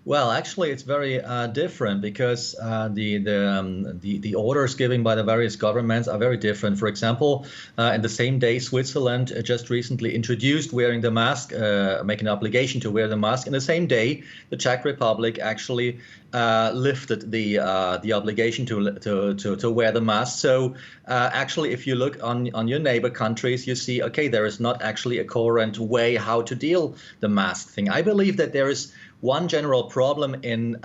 Well, actually, it's very different because the orders given by the various governments are very different. For example, in the same day, Switzerland just recently introduced wearing the mask, making an obligation to wear the mask. In the same day, the Czech Republic actually lifted the obligation to wear the mask. So actually, if you look on your neighbor countries, you see, okay, there is not actually a coherent way how to deal the mask thing. I believe that there is one general problem in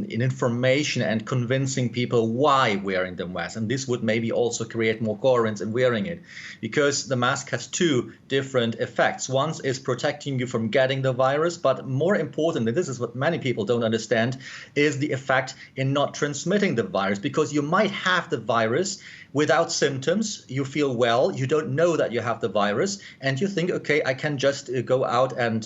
information and convincing people why wearing the mask, and this would maybe also create more coherence in wearing it, because the mask has two different effects. One is protecting you from getting the virus, but more important, and this is what many people don't understand, is the effect in not transmitting the virus, because you might have the virus without symptoms, you feel well, you don't know that you have the virus, and you think, okay, I can just go out and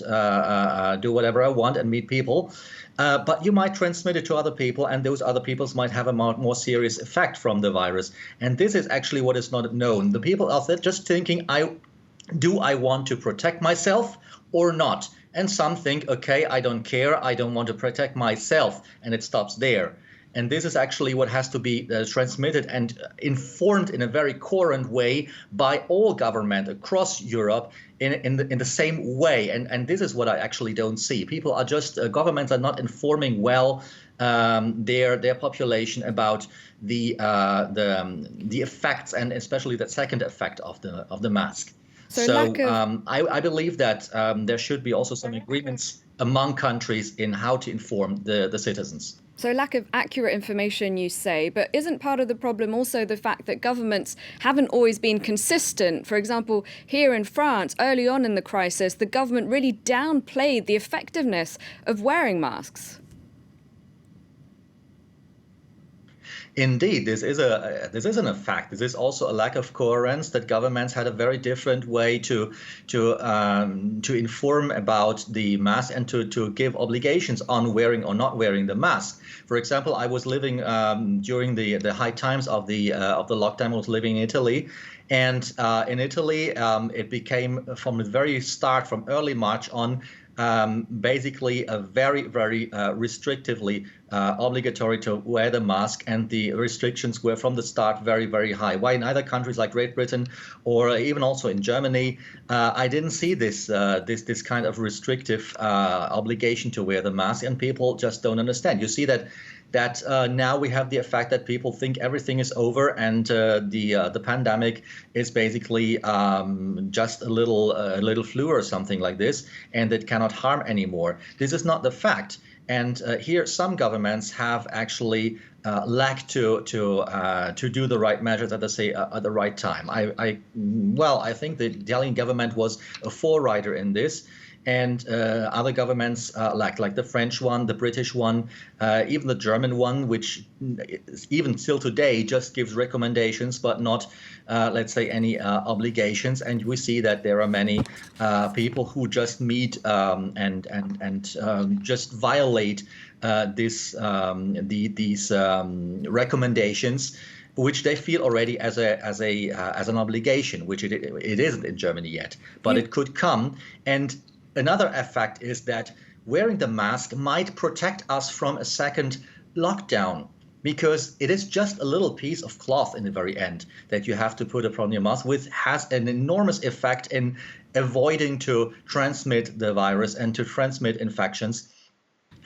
do whatever I want and meet people. But you might transmit it to other people, and those other people might have a more serious effect from the virus. And this is actually what is not known. The people are just thinking, do I want to protect myself or not? And some think, okay, I don't care, I don't want to protect myself, and it stops there. And this is actually what has to be transmitted and informed in a very coherent way by all government across Europe in the same way. And this is what I actually don't see. People are just governments are not informing well their population about the effects, and especially the second effect of the mask. So I believe that there should be also some agreements among countries in how to inform the citizens. So lack of accurate information, you say, but isn't part of the problem also the fact that governments haven't always been consistent? For example, here in France, early on in the crisis, the government really downplayed the effectiveness of wearing masks. Indeed, this isn't a fact. This is also a lack of coherence, that governments had a very different way to inform about the mask and to give obligations on wearing or not wearing the mask. For example, I was living during the high times of the lockdown. I was living in Italy. And in Italy, it became from the very start, from early March on, basically a very, very restrictively obligatory to wear the mask, and the restrictions were from the start very, very high. Why in other countries like Great Britain or even also in Germany, I didn't see this kind of restrictive obligation to wear the mask, and people just don't understand. You see that now we have the effect that people think everything is over, and the pandemic is basically just a little flu or something like this, and it cannot harm anymore. This is not the fact. And here, some governments have actually lacked to do the right measures at the right time. I think the Italian government was a forerunner in this. And other governments like the French one, the British one, even the German one, which even still today just gives recommendations, but not, let's say, any obligations. And we see that there are many people who just meet and just violate these recommendations, which they feel already as an obligation, which it isn't in Germany yet, but it could come. And another effect is that wearing the mask might protect us from a second lockdown, because it is just a little piece of cloth in the very end that you have to put upon your mask, which has an enormous effect in avoiding to transmit the virus and to transmit infections.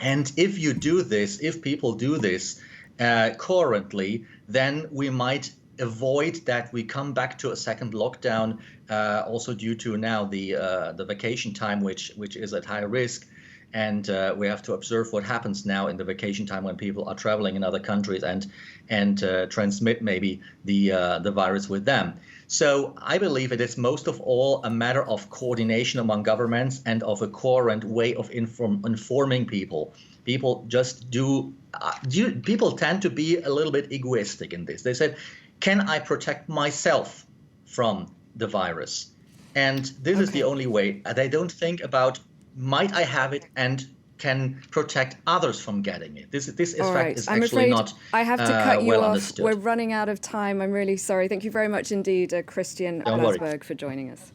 And if you do this, if people do this currently, then we might avoid that we come back to a second lockdown, also due to now the vacation time, which is at high risk. And we have to observe what happens now in the vacation time when people are traveling in other countries and transmit maybe the virus with them. So I believe it is most of all a matter of coordination among governments and of a coherent way of informing people. People just people tend to be a little bit egoistic in this. They said, can I protect myself from the virus? And this is the only way. They don't think about, might I have it and can protect others from getting it. This effect is actually not I have to cut you well off. understood. We're running out of time. I'm really sorry. Thank you very much indeed, Christian Blasberg, for joining us.